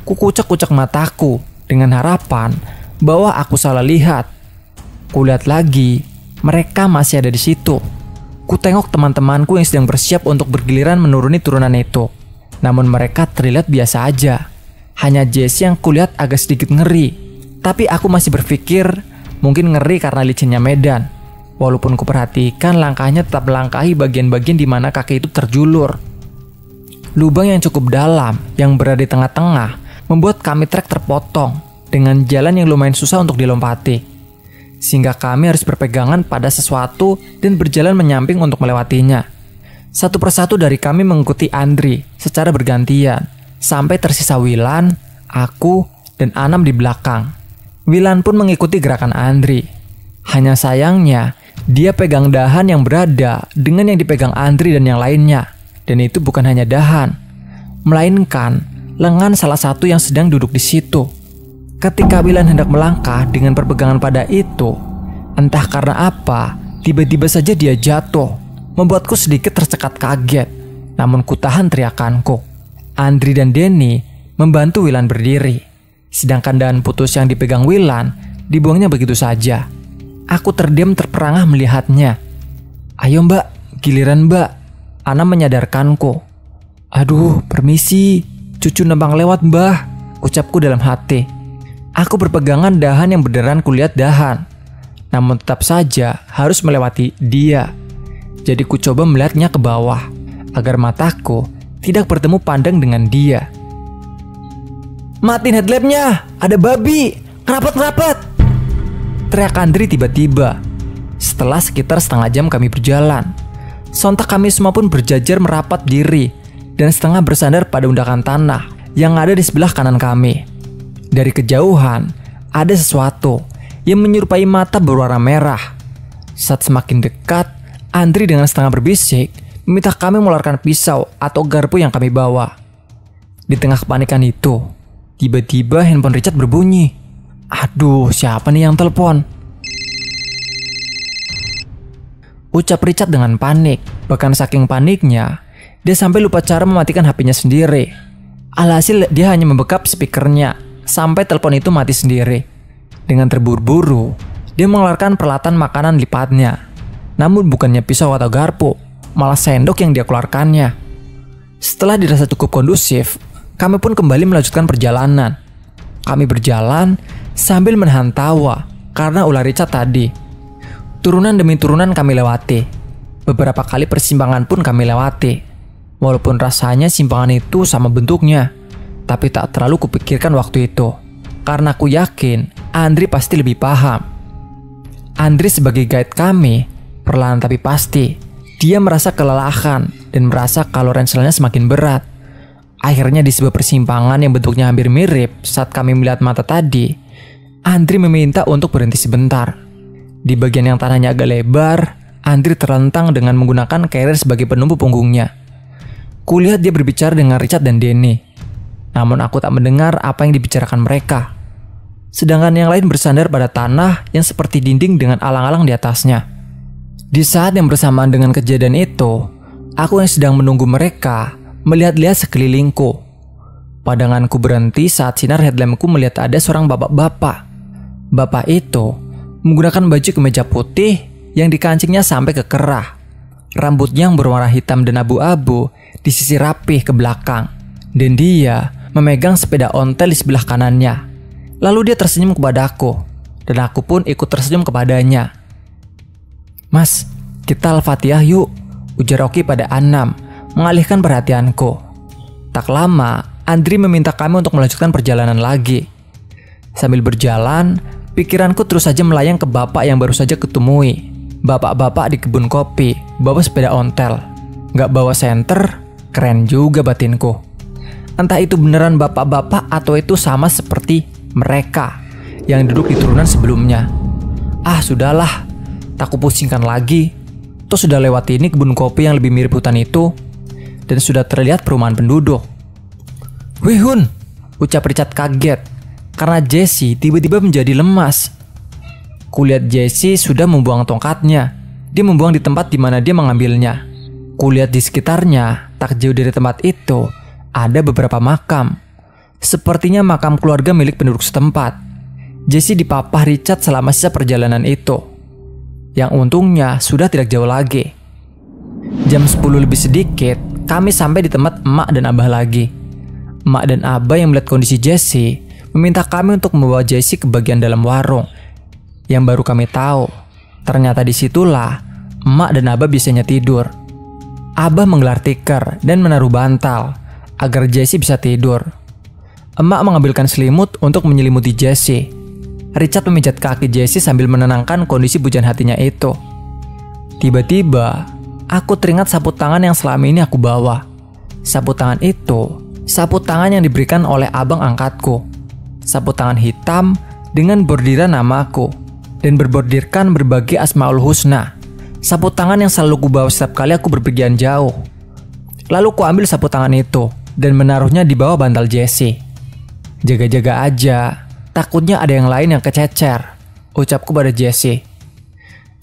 Kukucek-kucek mataku dengan harapan bahwa aku salah lihat. Kulihat lagi, mereka masih ada di situ. Kutengok teman-temanku yang sedang bersiap untuk bergiliran menuruni turunan itu. Namun mereka terlihat biasa aja. Hanya Jesse yang kulihat agak sedikit ngeri. Tapi aku masih berpikir mungkin ngeri karena licinnya medan. Walaupun kuperhatikan langkahnya tetap melangkahi bagian-bagian di mana kaki itu terjulur. Lubang yang cukup dalam yang berada di tengah-tengah membuat kami trek terpotong dengan jalan yang lumayan susah untuk dilompati. Sehingga kami harus berpegangan pada sesuatu dan berjalan menyamping untuk melewatinya. Satu persatu dari kami mengikuti Andri secara bergantian sampai tersisa Wilan, aku, dan Anam di belakang. Wilan pun mengikuti gerakan Andri. Hanya sayangnya, dia pegang dahan yang berada dengan yang dipegang Andri dan yang lainnya. Dan itu bukan hanya dahan, melainkan lengan salah satu yang sedang duduk di situ. Ketika Wilan hendak melangkah dengan perpegangan pada itu, entah karena apa, tiba-tiba saja dia jatuh, membuatku sedikit tercekat kaget. Namun kutahan teriakanku. Andri dan Denny membantu Wilan berdiri. Sedangkan dahan putus yang dipegang Wilan dibuangnya begitu saja. Aku terdiam terperangah melihatnya. "Ayo mbak, giliran mbak," Anam menyadarkanku. "Aduh, permisi, cucu numpang lewat mbah," ucapku dalam hati. Aku berpegangan dahan yang beneran kulihat dahan. Namun tetap saja harus melewati dia. Jadi ku coba melihatnya ke bawah agar mataku tidak bertemu pandang dengan dia. "Matiin headlampnya, ada babi, kerapat-kerapat!" teriak Andri tiba-tiba. Setelah sekitar setengah jam kami berjalan, sontak kami semua pun berjajar merapat diri dan setengah bersandar pada undakan tanah yang ada di sebelah kanan kami. Dari kejauhan, ada sesuatu yang menyerupai mata berwarna merah. Saat semakin dekat, Andri dengan setengah berbisik meminta kami mengeluarkan pisau atau garpu yang kami bawa. Di tengah kepanikan itu, tiba-tiba handphone Richard berbunyi. Aduh, siapa nih yang telepon? ucap Richard dengan panik. Bahkan saking paniknya, dia sampai lupa cara mematikan HP-nya sendiri. Alhasil dia hanya membekap speakernya sampai telepon itu mati sendiri. Dengan terburu-buru, dia mengeluarkan peralatan makanan lipatnya. Namun bukannya pisau atau garpu, malah sendok yang dia keluarkannya. Setelah dirasa cukup kondusif, kami pun kembali melanjutkan perjalanan. Kami berjalan sambil menahan tawa karena ulah Richard tadi. Turunan demi turunan kami lewati. Beberapa kali persimpangan pun kami lewati. Walaupun rasanya simpangan itu sama bentuknya, tapi tak terlalu kupikirkan waktu itu. Karena aku yakin Andri pasti lebih paham. Andri sebagai guide kami, perlahan tapi pasti, dia merasa kelelahan dan merasa kalau ranselnya semakin berat. Akhirnya di sebuah persimpangan yang bentuknya hampir mirip saat kami melihat mata tadi, Andri meminta untuk berhenti sebentar. Di bagian yang tanahnya agak lebar, Andri terlentang dengan menggunakan carrier sebagai penumpu punggungnya. Kulihat dia berbicara dengan Richard dan Denny. Namun aku tak mendengar apa yang dibicarakan mereka. Sedangkan yang lain bersandar pada tanah yang seperti dinding dengan alang-alang di atasnya. Di saat yang bersamaan dengan kejadian itu, aku yang sedang menunggu mereka melihat-lihat sekelilingku. Pandanganku berhenti saat sinar headlampku melihat ada seorang bapak-bapak. Bapak itu menggunakan baju kemeja putih yang dikancingnya sampai ke kerah. Rambutnya yang berwarna hitam dan abu-abu disisir rapih ke belakang. Dan dia memegang sepeda ontel di sebelah kanannya. Lalu dia tersenyum kepadaku, dan aku pun ikut tersenyum kepadanya. "Mas, kita Al-Fatihah yuk," ujar Rocky pada Anam, mengalihkan perhatianku. Tak lama, Andri meminta kami untuk melanjutkan perjalanan lagi. Sambil berjalan, pikiranku terus saja melayang ke bapak yang baru saja kutemui. Bapak-bapak di kebun kopi, bawa sepeda ontel. Gak bawa senter, keren juga batinku. Entah itu beneran bapak-bapak atau itu sama seperti mereka yang duduk di turunan sebelumnya. Sudahlah, tak kupusingkan lagi. Toh sudah lewat ini kebun kopi yang lebih mirip hutan itu, dan sudah terlihat perumahan penduduk. "Wih Hun," ucap Richard kaget karena Jesse tiba-tiba menjadi lemas. Kulihat Jesse sudah membuang tongkatnya. Dia membuang di tempat di mana dia mengambilnya. Kulihat di sekitarnya, tak jauh dari tempat itu, ada beberapa makam. Sepertinya makam keluarga milik penduduk setempat. Jesse dipapah Richard selama sisa perjalanan itu. Yang untungnya sudah tidak jauh lagi. Jam 10 lebih sedikit, kami sampai di tempat emak dan abah lagi. Emak dan abah yang melihat kondisi Jesse meminta kami untuk membawa Jesse ke bagian dalam warung. Yang baru kami tahu, ternyata disitulah emak dan abah biasanya tidur. Abah menggelar tikar dan menaruh bantal agar Jesse bisa tidur. Emak mengambilkan selimut untuk menyelimuti Jesse. Richard memijat kaki Jesse sambil menenangkan kondisi bujang hatinya itu. Tiba-tiba, aku teringat sapu tangan yang selama ini aku bawa. Sapu tangan itu, sapu tangan yang diberikan oleh abang angkatku. Sapu tangan hitam dengan bordiran namaku dan berbordirkan berbagai asmaul husna. Sapu tangan yang selalu kubawa setiap kali aku berpergian jauh. Lalu ku ambil sapu tangan itu dan menaruhnya di bawah bantal Jesse. "Jaga-jaga aja, takutnya ada yang lain yang kececer," ucapku pada Jesse.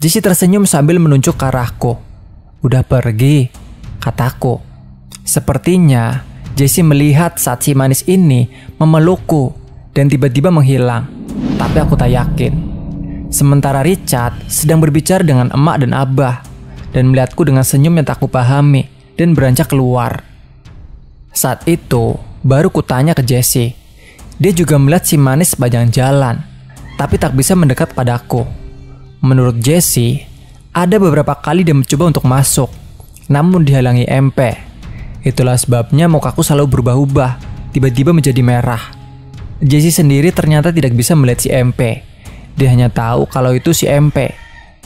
Jesse tersenyum sambil menunjuk ke arahku. "Udah pergi," kataku. Sepertinya Jesse melihat saat si manis ini memelukku dan tiba-tiba menghilang. Tapi aku tak yakin. Sementara Richard sedang berbicara dengan emak dan abah dan melihatku dengan senyum yang tak kupahami dan beranjak keluar. Saat itu baru kutanya ke Jesse. Dia juga melihat si manis sepanjang jalan, tapi tak bisa mendekat padaku. Menurut Jesse, ada beberapa kali dia mencoba untuk masuk, namun dihalangi MP. Itulah sebabnya mukaku selalu berubah-ubah, tiba-tiba menjadi merah. Jesse sendiri ternyata tidak bisa melihat si MP. Dia hanya tahu kalau itu si MP,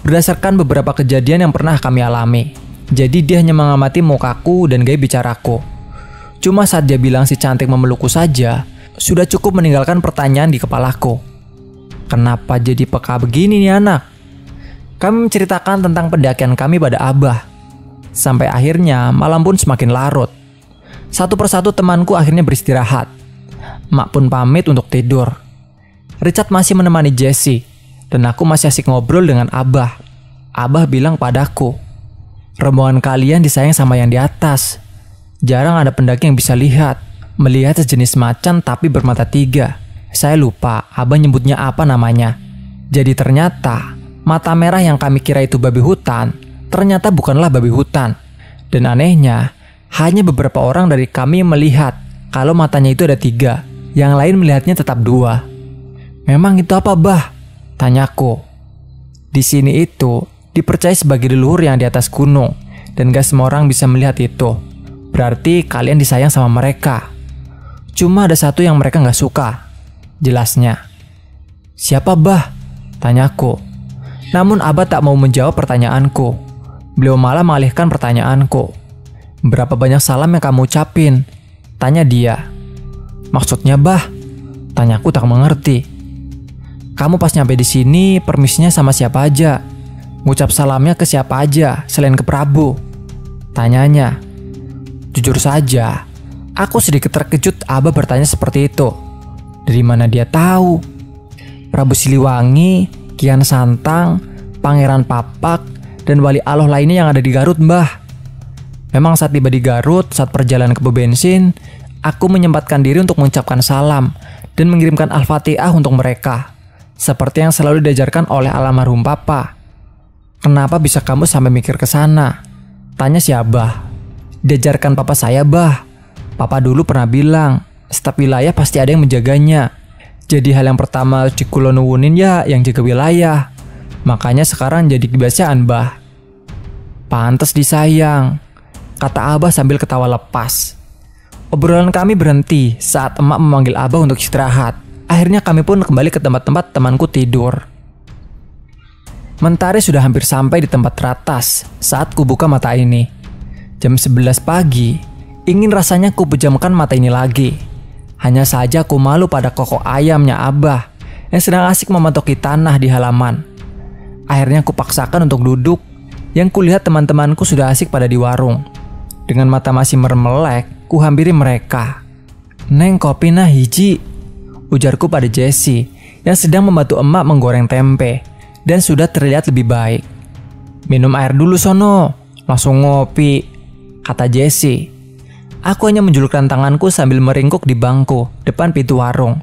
berdasarkan beberapa kejadian yang pernah kami alami. Jadi dia hanya mengamati mukaku dan gaya bicaraku. Cuma saat dia bilang si cantik memelukku saja, sudah cukup meninggalkan pertanyaan di kepalaku. Kenapa jadi peka begini nih anak? Kami menceritakan tentang pendakian kami pada abah. Sampai akhirnya malam pun semakin larut. Satu persatu temanku akhirnya beristirahat. Mak pun pamit untuk tidur. Richard masih menemani Jesse, dan aku masih asik ngobrol dengan abah. Abah bilang padaku, rombongan kalian disayang sama yang di atas. Jarang ada pendaki yang bisa melihat sejenis macan tapi bermata 3. Saya lupa Abah nyebutnya apa namanya. Jadi ternyata mata merah yang kami kira itu babi hutan ternyata bukanlah babi hutan. Dan anehnya, hanya beberapa orang dari kami yang melihat kalau matanya itu ada 3, yang lain melihatnya tetap 2. Memang itu apa, Bah? Tanyaku. Di sini itu dipercaya sebagai leluhur yang di atas gunung, dan gak semua orang bisa melihat itu. Berarti kalian disayang sama mereka. Cuma ada satu yang mereka gak suka, jelasnya. Siapa, Bah? Tanyaku. Namun Abah tak mau menjawab pertanyaanku. Beliau malah mengalihkan pertanyaanku. Berapa banyak salam yang kamu ucapin? Tanya dia. Maksudnya, Bah? Tanyaku tak mengerti. Kamu pas nyampe di sini permisinya sama siapa aja? Ngucap salamnya ke siapa aja selain ke Prabu? Tanyanya. Jujur saja, aku sedikit terkejut Abah bertanya seperti itu. Dari mana dia tahu? Prabu Siliwangi, Kian Santang, Pangeran Papak, dan wali Allah lainnya yang ada di Garut, Mbah. Memang saat tiba di Garut, saat perjalanan ke bensin, aku menyempatkan diri untuk mengucapkan salam dan mengirimkan Al-Fatihah untuk mereka, seperti yang selalu diajarkan oleh almarhum Papa. Kenapa bisa kamu sampai mikir ke sana? Tanya si Abah. Diajarkan Papa saya, Bah. Papa dulu pernah bilang, setiap wilayah pasti ada yang menjaganya. Jadi hal yang pertama dikulonuwunin ya yang jaga wilayah. Makanya sekarang jadi kebiasaan, Bah. Pantes disayang, kata Abah sambil ketawa lepas. Obrolan kami berhenti saat emak memanggil Abah untuk istirahat. Akhirnya kami pun kembali ke tempat-tempat temanku tidur. Mentari sudah hampir sampai di tempat teratas saat ku buka mata ini. Jam 11 pagi, ingin rasanya ku pejamkan mata ini lagi. Hanya saja ku malu pada kokok ayamnya Abah yang sedang asik mematoki tanah di halaman. Akhirnya ku paksakan untuk duduk, yang kulihat teman-temanku sudah asik pada di warung. Dengan mata masih mermelek, ku hampiri mereka. Neng, kopi nah hiji, ujarku pada Jessie yang sedang membantu emak menggoreng tempe dan sudah terlihat lebih baik. Minum air dulu sono, langsung ngopi, kata Jessie. Aku hanya menjulurkan tanganku sambil meringkuk di bangku depan pintu warung.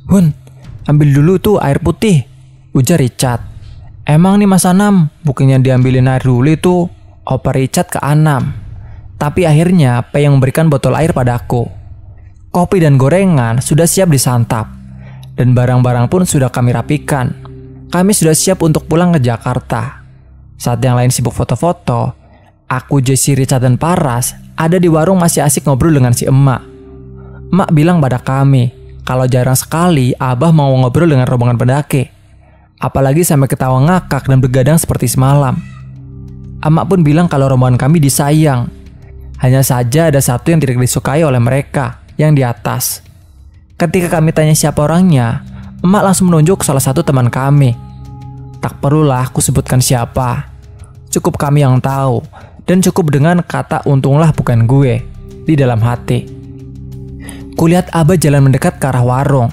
Hun, ambil dulu tuh air putih, ujar Richard. Emang nih Mas Anam, bukannya diambilin air dulu itu, oper Richard ke Anam. Tapi akhirnya P yang memberikan botol air padaku. Kopi dan gorengan sudah siap disantap, dan barang-barang pun sudah kami rapikan. Kami sudah siap untuk pulang ke Jakarta. Saat yang lain sibuk foto-foto, aku, Jessie, Richard, dan Paras ada di warung masih asik ngobrol dengan si emak. Emak bilang pada kami kalau jarang sekali Abah mau ngobrol dengan rombongan pendaki. Apalagi sampai ketawa ngakak dan begadang seperti semalam. Emak pun bilang kalau rombongan kami disayang. Hanya saja ada satu yang tidak disukai oleh mereka, yang di atas. Ketika kami tanya siapa orangnya, emak langsung menunjuk salah satu teman kami. Tak perlulah aku sebutkan siapa. Cukup kami yang tahu, dan cukup dengan kata untunglah bukan gue di dalam hati. Kulihat Abah jalan mendekat ke arah warung.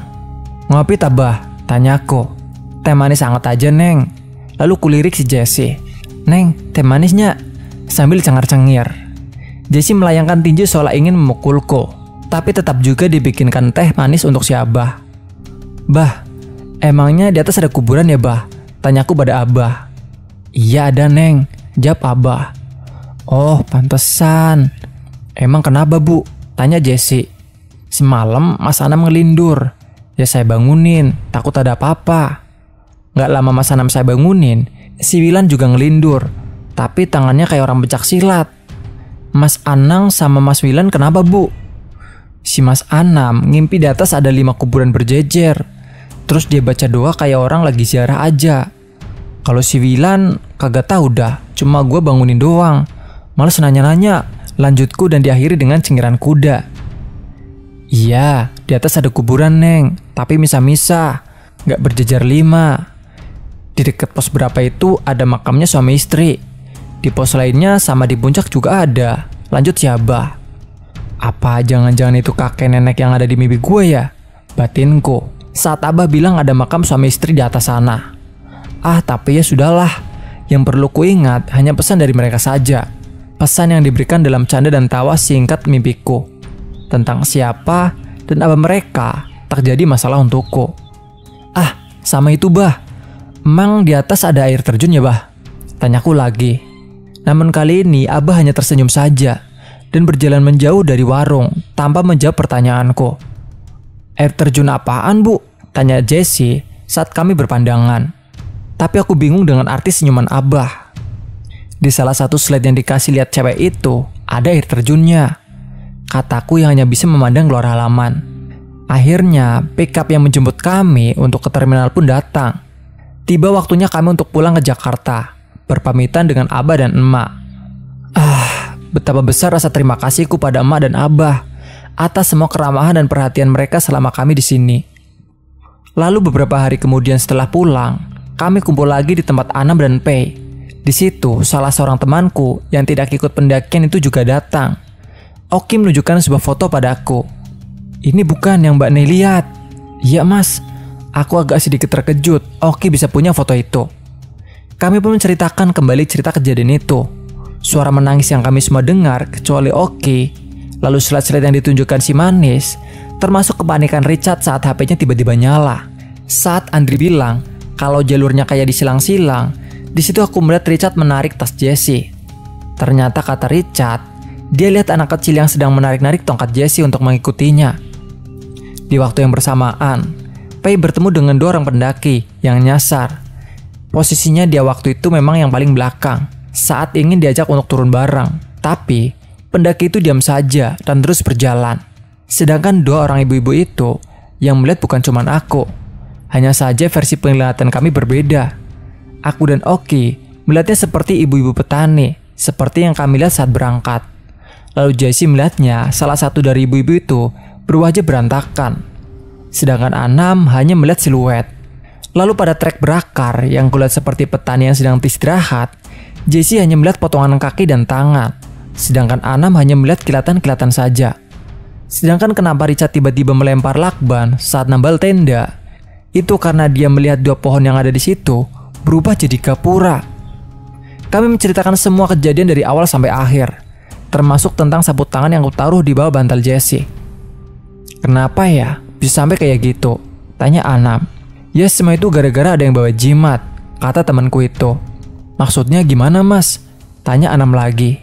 Ngopi tak, Bah? Tanyaku. Teh manis hangat aja, Neng. Lalu kulirik si Jessie. Neng, teh manisnya? Sambil cengar-cengir. Jessie melayangkan tinju seolah ingin memukulku, tapi tetap juga dibikinkan teh manis untuk si Abah. Bah, emangnya di atas ada kuburan ya, Bah? Tanyaku pada Abah. Iya ada, Neng, jawab Abah. Oh, pantesan. Emang kenapa, Bu? Tanya Jessie. Semalam Mas Anam ngelindur. Ya saya bangunin, takut ada apa-apa. Gak lama Mas Anam saya bangunin, si Wilan juga ngelindur. Tapi tangannya kayak orang pencak silat. Mas Anang sama Mas Wilan kenapa, Bu? Si Mas Anam ngimpi di atas ada 5 kuburan berjejer. Terus dia baca doa kayak orang lagi ziarah aja. Kalau si Wilan kagak tahu dah, cuma gue bangunin doang. Malas nanya-nanya, lanjutku dan diakhiri dengan cengiran kuda. Iya, di atas ada kuburan, Neng, tapi misah-misah, gak berjejer 5. Di dekat pos berapa itu ada makamnya suami istri. Di pos lainnya sama di puncak juga ada. Lanjut si Abah. Apa jangan-jangan itu kakek nenek yang ada di mimpi gue ya? Batinku saat Abah bilang ada makam suami istri di atas sana. Ah, tapi ya sudahlah. Yang perlu kuingat hanya pesan dari mereka saja. Pesan yang diberikan dalam canda dan tawa singkat mimpiku. Tentang siapa dan apa mereka tak jadi masalah untukku. Ah, sama itu bah. Emang di atas ada air terjun ya bah? Tanyaku lagi. Namun kali ini Abah hanya tersenyum saja dan berjalan menjauh dari warung tanpa menjawab pertanyaanku. Air terjun apaan bu? Tanya Jessie saat kami berpandangan. Tapi aku bingung dengan arti senyuman Abah. Di salah satu slide yang dikasih lihat cewek itu, ada air terjunnya. Kataku yang hanya bisa memandang keluar halaman. Akhirnya, pickup yang menjemput kami untuk ke terminal pun datang. Tiba waktunya kami untuk pulang ke Jakarta, berpamitan dengan Abah dan Emak. Betapa besar rasa terima kasihku pada Emak dan Abah atas semua keramahan dan perhatian mereka selama kami di sini. Lalu beberapa hari kemudian setelah pulang, kami kumpul lagi di tempat Anam dan Pei. Di situ, salah seorang temanku yang tidak ikut pendakian itu juga datang. Oki menunjukkan sebuah foto padaku. Ini bukan yang Mbak Nei lihat. Iya mas, aku agak sedikit terkejut Oki bisa punya foto itu. Kami pun menceritakan kembali cerita kejadian itu. Suara menangis yang kami semua dengar kecuali Oki. Lalu slide-slide yang ditunjukkan si manis, termasuk kepanikan Richard saat HP-nya tiba-tiba nyala. Saat Andri bilang kalau jalurnya kayak disilang-silang, di situ aku melihat Richard menarik tas Jessie. Ternyata kata Richard, dia lihat anak kecil yang sedang menarik-narik tongkat Jessie untuk mengikutinya. Di waktu yang bersamaan, Pei bertemu dengan 2 orang pendaki yang nyasar. Posisinya dia waktu itu memang yang paling belakang saat ingin diajak untuk turun bareng. Tapi pendaki itu diam saja dan terus berjalan. Sedangkan 2 orang ibu-ibu itu yang melihat bukan cuma aku. Hanya saja versi penglihatan kami berbeda. Aku dan Oki melihatnya seperti ibu-ibu petani, seperti yang kami lihat saat berangkat. Lalu Jessie melihatnya salah satu dari ibu-ibu itu berwajah berantakan. Sedangkan Anam hanya melihat siluet. Lalu pada trek berakar yang kulihat seperti petani yang sedang istirahat, Jessie hanya melihat potongan kaki dan tangan. Sedangkan Anam hanya melihat kilatan-kilatan saja. Sedangkan kenapa Richard tiba-tiba melempar lakban saat nambal tenda? Itu karena dia melihat 2 pohon yang ada di situ berubah jadi gapura. Kami menceritakan semua kejadian dari awal sampai akhir, termasuk tentang sapu tangan yang kutaruh di bawah bantal Jessie. Kenapa ya bisa sampai kayak gitu? Tanya Anam. Ya semua itu gara-gara ada yang bawa jimat, kata temanku itu. Maksudnya gimana mas? Tanya Anam lagi.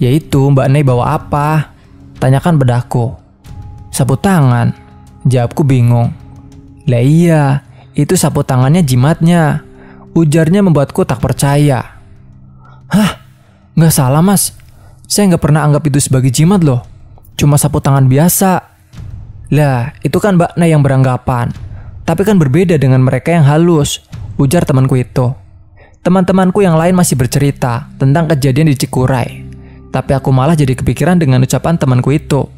Yaitu Mbak Nei bawa apa? Tanyakan bedahku. Sapu tangan. Jawabku bingung. Lah iya, itu sapu tangannya jimatnya. Ujarnya membuatku tak percaya. Hah? Nggak salah mas. Saya nggak pernah anggap itu sebagai jimat loh. Cuma sapu tangan biasa. Lah, itu kan Mbak Nei yang beranggapan. Tapi kan berbeda dengan mereka yang halus, ujar temanku itu. Teman-temanku yang lain masih bercerita tentang kejadian di Cikuray. Tapi aku malah jadi kepikiran dengan ucapan temanku itu.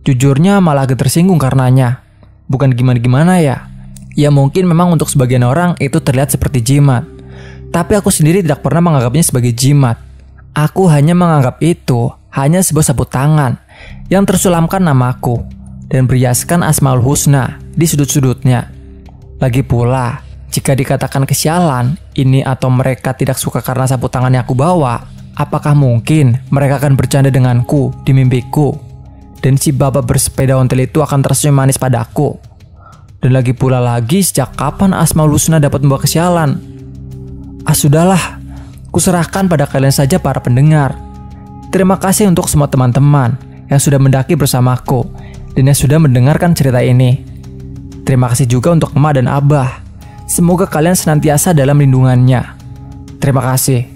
Jujurnya malah agak tersinggung karenanya. Bukan gimana-gimana ya. Ya mungkin memang untuk sebagian orang itu terlihat seperti jimat. Tapi aku sendiri tidak pernah menganggapnya sebagai jimat. Aku hanya menganggap itu hanya sebuah sapu tangan yang tersulamkan namaku dan berhiaskan Asmaul Husna di sudut-sudutnya. Lagi pula, jika dikatakan kesialan, ini atau mereka tidak suka karena sapu tangan yang aku bawa, apakah mungkin mereka akan bercanda denganku di mimpiku? Dan si bapak bersepeda ontel itu akan tersenyum manis padaku. Dan lagi pula lagi, sejak kapan Asmaul Husna dapat membawa kesialan? Sudahlah, kuserahkan pada kalian saja para pendengar. Terima kasih untuk semua teman-teman yang sudah mendaki bersamaku dan yang sudah mendengarkan cerita ini. Terima kasih juga untuk emak dan abah. Semoga kalian senantiasa dalam lindungannya. Terima kasih.